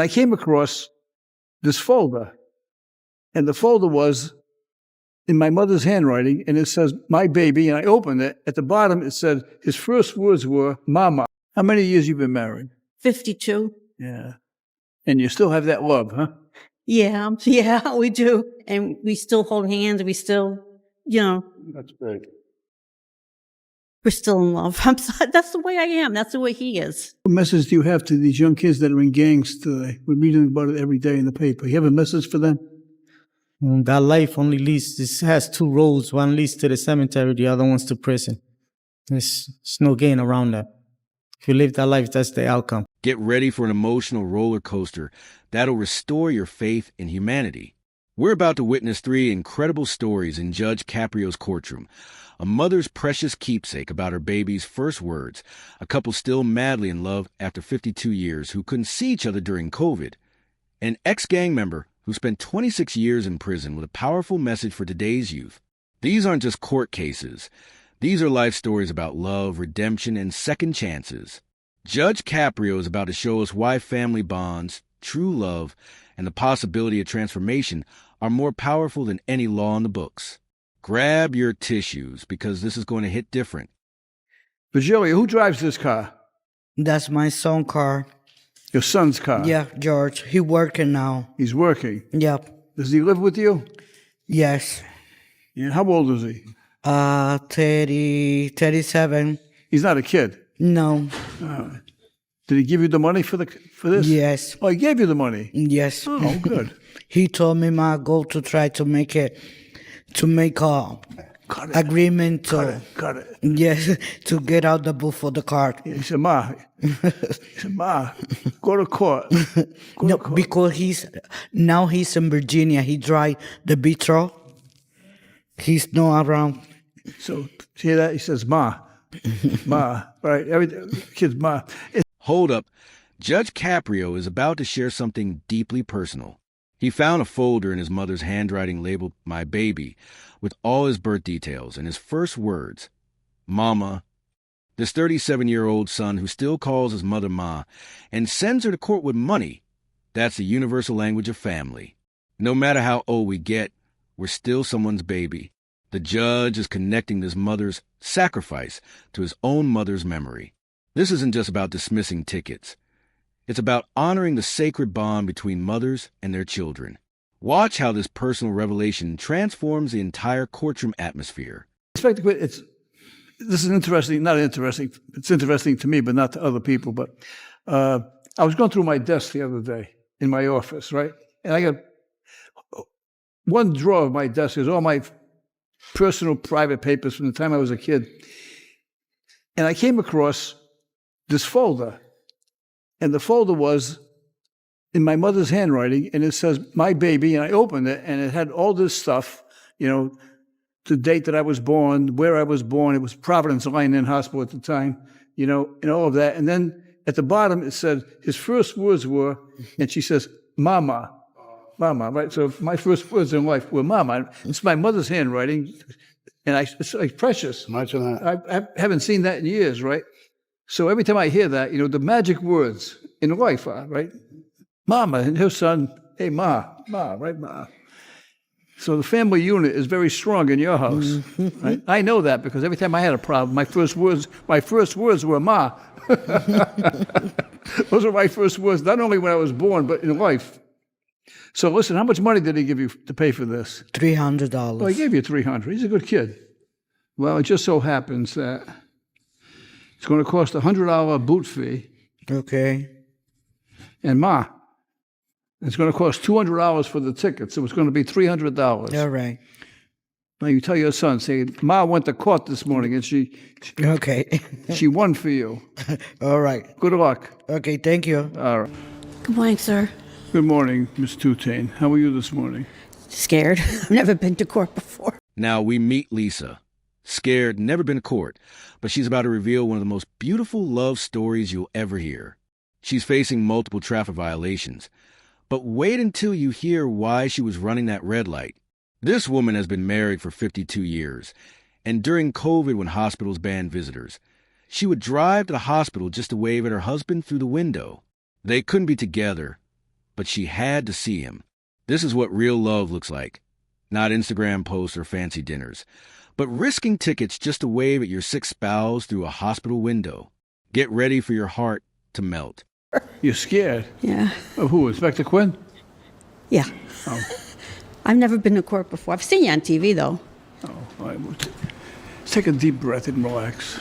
I came across this folder, and the folder was in my mother's handwriting, and it says, "My baby," and I opened it. At the bottom, it said his first words were, "Mama." How many years you been married? 52. Yeah. And you still have that love, huh? Yeah, we do. And we still hold hands. We still, That's big. we're still in love. I'm sorry. That's the way I am. That's the way he is. What message do you have to these young kids that are in gangs today? We're reading about it every day in the paper. You have a message for them? That life only leads, this has two roads. One leads to the cemetery, the other one's to prison. There's no gain around that. If you live that life, that's the outcome. Get ready for an emotional roller coaster that'll restore your faith in humanity. We're about to witness 3 incredible stories in Judge Caprio's courtroom. A mother's precious keepsake about her baby's first words, a couple still madly in love after 52 years who couldn't see each other during COVID, an ex-gang member who spent 26 years in prison with a powerful message for today's youth. These aren't just court cases. These are life stories about love, redemption, and second chances. Judge Caprio is about to show us why family bonds, true love, and the possibility of transformation are more powerful than any law in the books. Grab your tissues, because this is going to hit different. Virgilia, who drives this car? That's my son's car. Your son's car? Yeah, George. He working now. He's working? Yep. Does he live with you? Yes. Yeah. How old is he? 37. He's not a kid? No. Did he give you the money for this? Yes. Oh, he gave you the money? Yes. Oh, good. He told me my goal to try to make a agreement to Cut it. yes, to get out the book for the car. He said, "Ma, go to court." No, because he's in Virginia. He drive the Vitro. He's not around. So, hear that? He says, "Ma, ma," right? Every kid's ma. Hold up. Judge Caprio is about to share something deeply personal. He found a folder in his mother's handwriting labeled "My Baby" with all his birth details and his first words, "Mama." This 37-year-old son who still calls his mother Ma and sends her to court with money, that's the universal language of family. No matter how old we get, we're still someone's baby. The judge is connecting this mother's sacrifice to his own mother's memory. This isn't just about dismissing tickets. It's about honoring the sacred bond between mothers and their children. Watch how this personal revelation transforms the entire courtroom atmosphere. This is interesting, not interesting. It's interesting to me, but not to other people. But I was going through my desk the other day in my office, right? And I got one drawer of my desk is all my personal private papers from the time I was a kid. And I came across this folder. And the folder was in my mother's handwriting, and it says, "My Baby," and I opened it, and it had all this stuff, the date that I was born, where I was born. It was Providence Line Hospital at the time, and all of that. And then at the bottom, it said his first words were, and she says, "Mama." Mama, right? So my first words in life were "Mama." It's my mother's handwriting, and it's like precious. Imagine that. I haven't seen that in years, right? So every time I hear that, the magic words in life are, right? Mama and her son, "Hey, Ma, right, Ma." So the family unit is very strong in your house, right? I know that because every time I had a problem, my first words were "Ma." Those are my first words, not only when I was born, but in life. So listen, how much money did he give you to pay for this? $300. Well, he gave you $300. He's a good kid. Well, it just so happens that it's going to cost a $100 boot fee. Okay. And Ma, it's going to cost $200 for the ticket, so it's going to be $300. All right. Now you tell your son, say, "Ma went to court this morning and she Okay. she won for you." All right. Good luck. Okay, thank you. All right. Good morning, sir. Good morning, Miss Tutane. How are you this morning? Scared. I've never been to court before. Now we meet Lisa. Scared, never been to court, but she's about to reveal one of the most beautiful love stories you'll ever hear. She's facing multiple traffic violations. But wait until you hear why she was running that red light. This woman has been married for 52 years, and during COVID when hospitals banned visitors, she would drive to the hospital just to wave at her husband through the window. They couldn't be together, but she had to see him. This is what real love looks like. Not Instagram posts or fancy dinners, but risking tickets just to wave at your sick spouse through a hospital window. Get ready for your heart to melt. You're scared? Yeah. Of who, Inspector Quinn? Yeah. Oh. I've never been to court before. I've seen you on TV, though. Oh, all right. Well, take a deep breath and relax.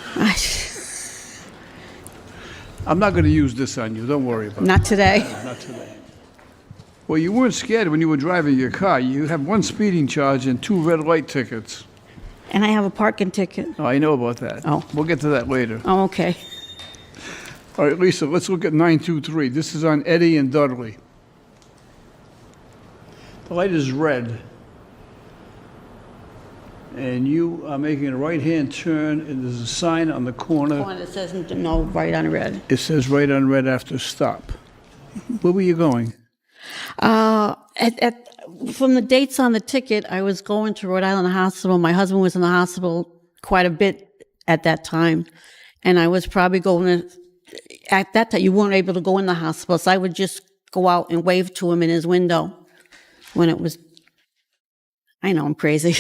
I'm not going to use this on you. Don't worry about it. Not today. Not today. Well, you weren't scared when you were driving your car. You have 1 speeding charge and 2 red light tickets. And I have a parking ticket. Oh, I know about that. Oh. We'll get to that later. Oh, okay. All right, Lisa, let's look at 923. This is on Eddie and Dudley. The light is red. And you are making a right-hand turn, and there's a sign on the corner. One that says no right on red. It says right on red after stop. Where were you going? From the dates on the ticket, I was going to Rhode Island Hospital. My husband was in the hospital quite a bit at that time. And I was probably going to, at that time, you weren't able to go in the hospital. So I would just go out and wave to him in his window when it was, I know I'm crazy.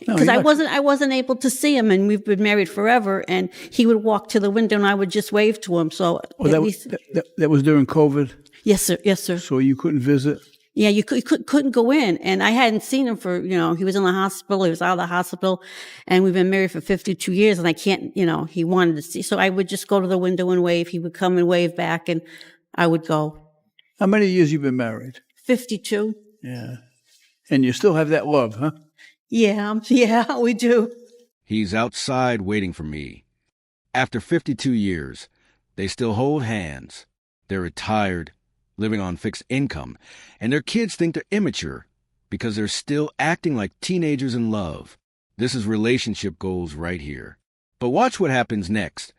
Because I wasn't able to see him, and we've been married forever, and he would walk to the window and I would just wave to him. So that was during COVID? Yes, sir. Yes, sir. So you couldn't visit? Yeah, you couldn't go in. And I hadn't seen him for, he was in the hospital, he was out of the hospital, and we've been married for 52 years, and I can't, he wanted to see. So I would just go to the window and wave. He would come and wave back, and I would go. How many years you been married? 52. Yeah. And you still have that love, huh? Yeah, we do. He's outside waiting for me. After 52 years, they still hold hands. They're retired, living on fixed income, and their kids think they're immature because they're still acting like teenagers in love. This is relationship goals right here. But watch what happens next.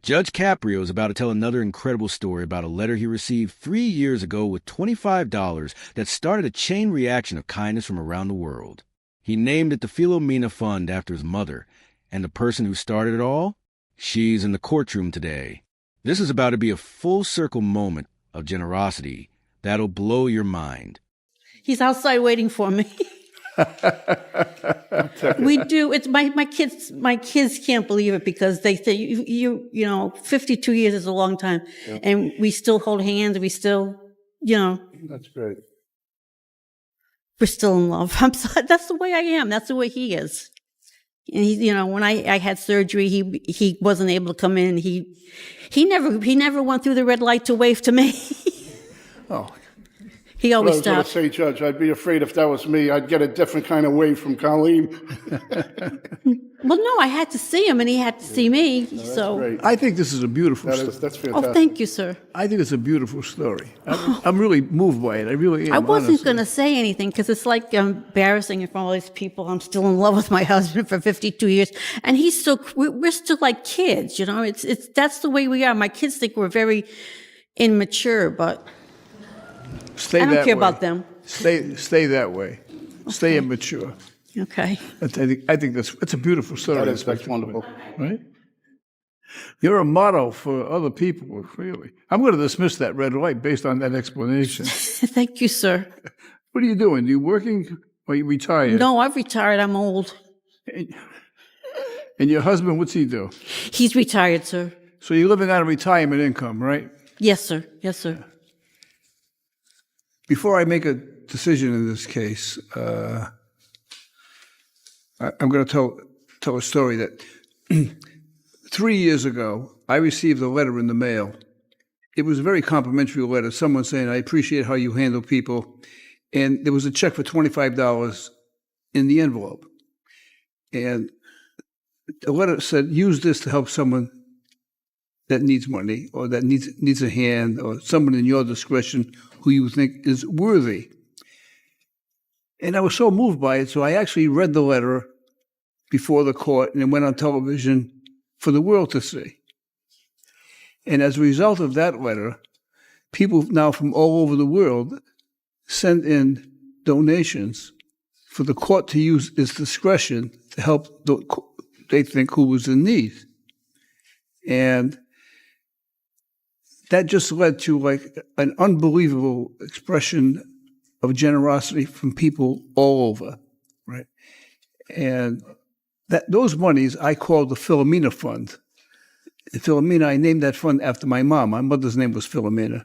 Judge Caprio is about to tell another incredible story about a letter he received 3 years ago with $25 that started a chain reaction of kindness from around the world. He named it the Philomena Fund after his mother, and the person who started it all? She's in the courtroom today. This is about to be a full circle moment of generosity that'll blow your mind. He's outside waiting for me. We do. It's my kids. My kids can't believe it because they say you know 52 years is a long time, and we still hold hands. We still, That's great. we're still in love. That's the way I am. That's the way he is. And he, when I had surgery, he wasn't able to come in. He never went through the red light to wave to me. Oh, He always I was going to stopped. say, Judge, I'd be afraid if that was me, I'd get a different kind of wave from Colleen. Well, no, I had to see him, and he had to see me. So, Great. I think this is a beautiful story. That's fantastic. oh, thank you, sir. I think it's a beautiful story. I'm really moved by it. I really am. I wasn't honestly. going to say anything because it's like embarrassing in front of all these people. I'm still in love with my husband for 52 years, and he's still. We're still like kids, It's that's the way we are. My kids think we're very immature, but Stay I don't that care way. about them. Stay that way. Stay immature. Okay. I think it's a beautiful story. That's wonderful. Right? You're a model for other people, really. I'm going to dismiss that red light based on that explanation. Thank you, sir. What are you doing? You working or you retired? No, I've retired. I'm old. And your husband, what's he do? He's retired, sir. So you're living on a retirement income, right? Yes, sir. Yes, sir. Before I make a decision in this case, I'm going to tell a story that 3 years ago, I received a letter in the mail. It was a very complimentary letter, someone saying, I appreciate how you handle people. And there was a check for $25 in the envelope. And the letter said, use this to help someone that needs money or that needs a hand or someone in your discretion who you think is worthy. And I was so moved by it, so I actually read the letter before the court and it went on television for the world to see. And as a result of that letter, people now from all over the world send in donations for the court to use its discretion to help they think who was in need. And that just led to like an unbelievable expression of generosity from people all over, right? And those monies I called the Philomena Fund. And Philomena, I named that fund after my mom. My mother's name was Philomena.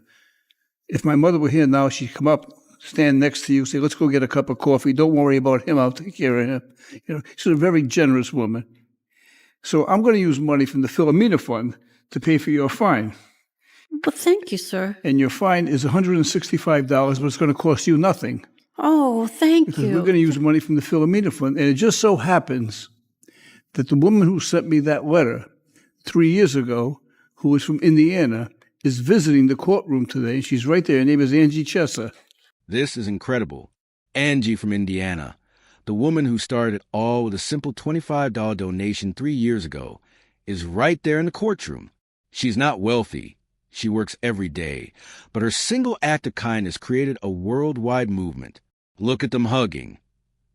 If my mother were here now, she'd come up, stand next to you, say, let's go get a cup of coffee. Don't worry about him. I'll take care of him. She's a very generous woman. So I'm going to use money from the Philomena Fund to pay for your fine. Well, thank you, sir. And your fine is $165, but it's going to cost you nothing. Oh, thank Because you. we're going to use money from the Philomena Fund. And it just so happens that the woman who sent me that letter 3 years ago, who was from Indiana, is visiting the courtroom today. She's right there. Her name is Angie Chesser. This is incredible. Angie from Indiana, the woman who started it all with a simple $25 donation 3 years ago, is right there in the courtroom. She's not wealthy. She works every day. But her single act of kindness created a worldwide movement. Look at them hugging.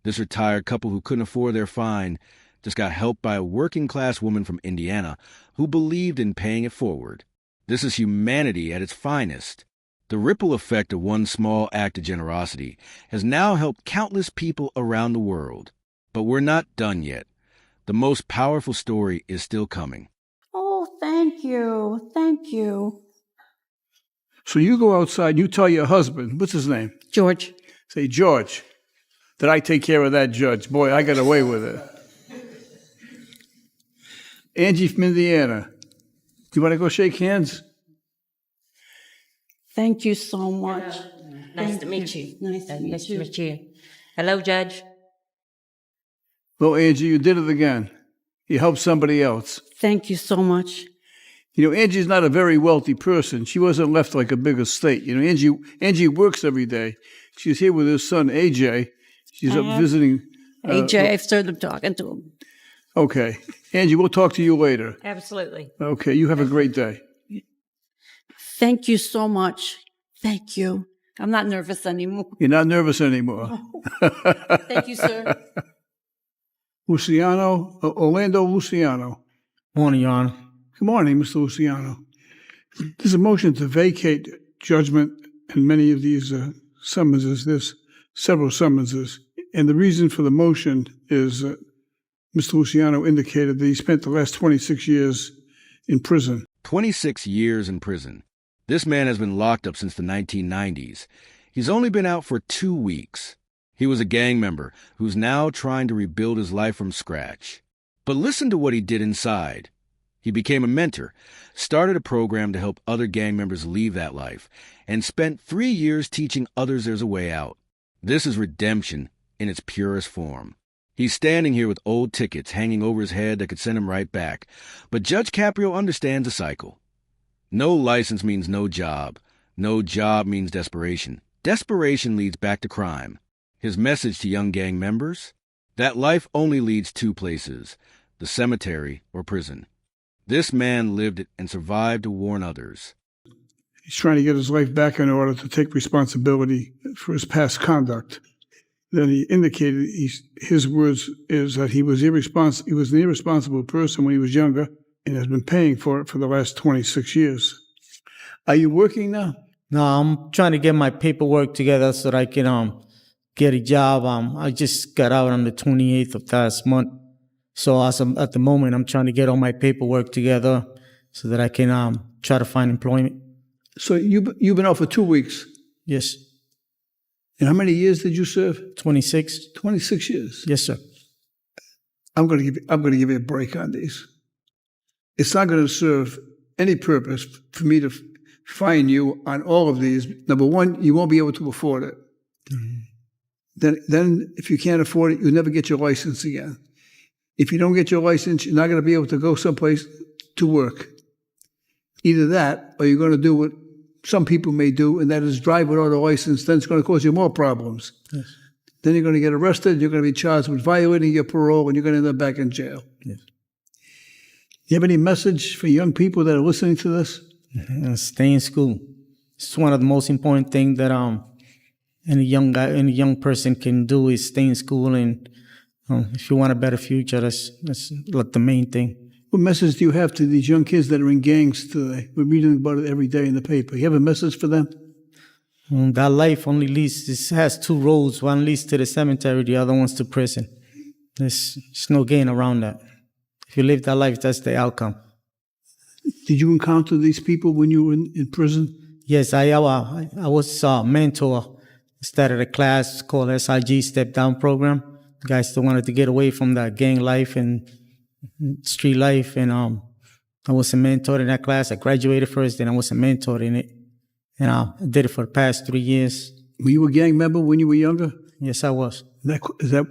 This retired couple who couldn't afford their fine just got helped by a working-class woman from Indiana who believed in paying it forward. This is humanity at its finest. The ripple effect of one small act of generosity has now helped countless people around the world. But we're not done yet. The most powerful story is still coming. Oh, thank you. Thank you. So you go outside, you tell your husband, what's his name? George. Say, George, did I take care of that judge? Boy, I got away with it. Angie from Indiana. Do you want to go shake hands? Thank you so much. Nice to meet you. Nice to meet you. meet you. Hello, Judge. Well, Angie, you did it again. You helped somebody else. Thank you so much. You know, Angie's not a very wealthy person. She wasn't left like a big estate. You know, Angie works every day. She's here with her son, AJ. She's up visiting. AJ, I've started talking to him. Okay. Angie, we'll talk to you later. Absolutely. Okay, you have a great day. Thank you so much. Thank you. I'm not nervous anymore. You're not nervous anymore. Thank you, sir. Luciano, Orlando Luciano. Morning, Your Honor. Good morning, Mr. Luciano. There's a motion to vacate judgment in many of these summonses. There's several summonses. And the reason for the motion is Mr. Luciano indicated that he spent the last 26 years in prison. 26 years in prison. This man has been locked up since the 1990s. He's only been out for 2 weeks. He was a gang member who's now trying to rebuild his life from scratch. But listen to what he did inside. He became a mentor, started a program to help other gang members leave that life, and spent 3 years teaching others there's a way out. This is redemption in its purest form. He's standing here with old tickets hanging over his head that could send him right back. But Judge Caprio understands the cycle. No license means no job. No job means desperation. Desperation leads back to crime. His message to young gang members? That life only leads 2 places, the cemetery or prison. This man lived it and survived to warn others. He's trying to get his life back in order to take responsibility for his past conduct. Then he indicated his words is that he was an irresponsible person when he was younger and has been paying for it for the last 26 years. Are you working now? No, I'm trying to get my paperwork together so that I can get a job. I just got out on the 28th of last month. So at the moment, I'm trying to get all my paperwork together so that I can try to find employment. So you've been out for 2 weeks. Yes. And how many years did you serve? 26. 26 years. Yes, sir. I'm going to give you a break on these. It's not going to serve any purpose for me to fine you on all of these. Number one, you won't be able to afford it. Mm-hmm. Then if you can't afford it, you'll never get your license again. If you don't get your license, you're not going to be able to go someplace to work. Either that, or you're going to do what some people may do, and that is drive without a license. Then it's going to cause you more problems. Yes. Then you're going to get arrested. You're going to be charged with violating your parole, and you're going to end up back in jail. Yes. You have any message for young people that are listening to this? Stay in school. It's one of the most important things that any young person can do is stay in school, and if you want a better future, that's like the main thing. What message do you have to these young kids that are in gangs today? We're reading about it every day in the paper. You have a message for them? That life only leads, this has two roads. One leads to the cemetery, the other one's to prison. There's no getting around that. If you live that life, that's the outcome. Did you encounter these people when you were in prison? Yes, I was a mentor. Started a class called SIG Step Down Program. Guys that wanted to get away from that gang life and street life. And I was a mentor in that class. I graduated first, then I was a mentor in it. And I did it for the past 3 years. Were you a gang member when you were younger? Yes, I was. Is that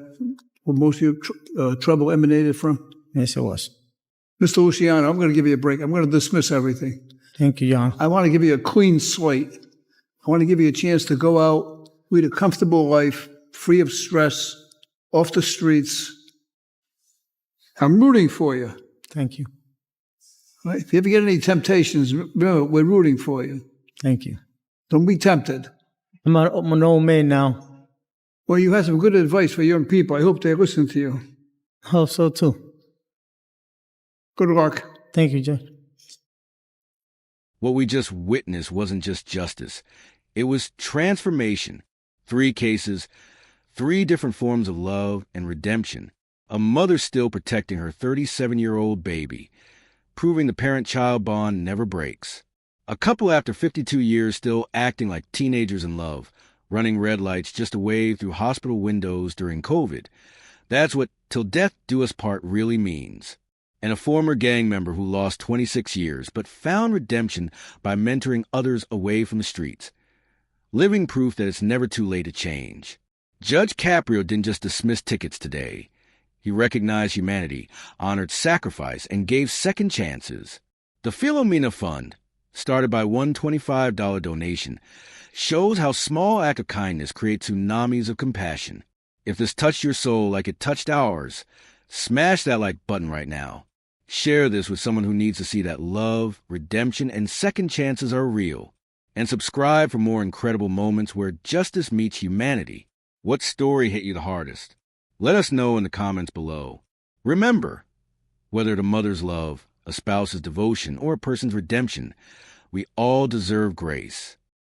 where most of your trouble emanated from? Yes, it was. Mr. Luciano, I'm going to give you a break. I'm going to dismiss everything. Thank you, Jan. I want to give you a clean slate. I want to give you a chance to go out, lead a comfortable life, free of stress, off the streets. I'm rooting for you. Thank you. Right? If you ever get any temptations, remember, we're rooting for you. Thank you. Don't be tempted. I'm an old man now. Well, you have some good advice for young people. I hope they listen to you. I hope so too. Good luck. Thank you, Judge. What we just witnessed wasn't just justice. It was transformation. 3 cases, 3 different forms of love and redemption. A mother still protecting her 37-year-old baby, proving the parent-child bond never breaks. A couple after 52 years still acting like teenagers in love, running red lights just to wave through hospital windows during COVID. That's what "till death do us part" really means. And a former gang member who lost 26 years but found redemption by mentoring others away from the streets. Living proof that it's never too late to change. Judge Caprio didn't just dismiss tickets today. He recognized humanity, honored sacrifice, and gave second chances. The Philomena Fund, started by one $25 donation, shows how small act of kindness creates tsunamis of compassion. If this touched your soul like it touched ours, smash that like button right now. Share this with someone who needs to see that love, redemption, and second chances are real. And subscribe for more incredible moments where justice meets humanity. What story hit you the hardest? Let us know in the comments below. Remember, whether it's a mother's love, a spouse's devotion, or a person's redemption, we all deserve grace.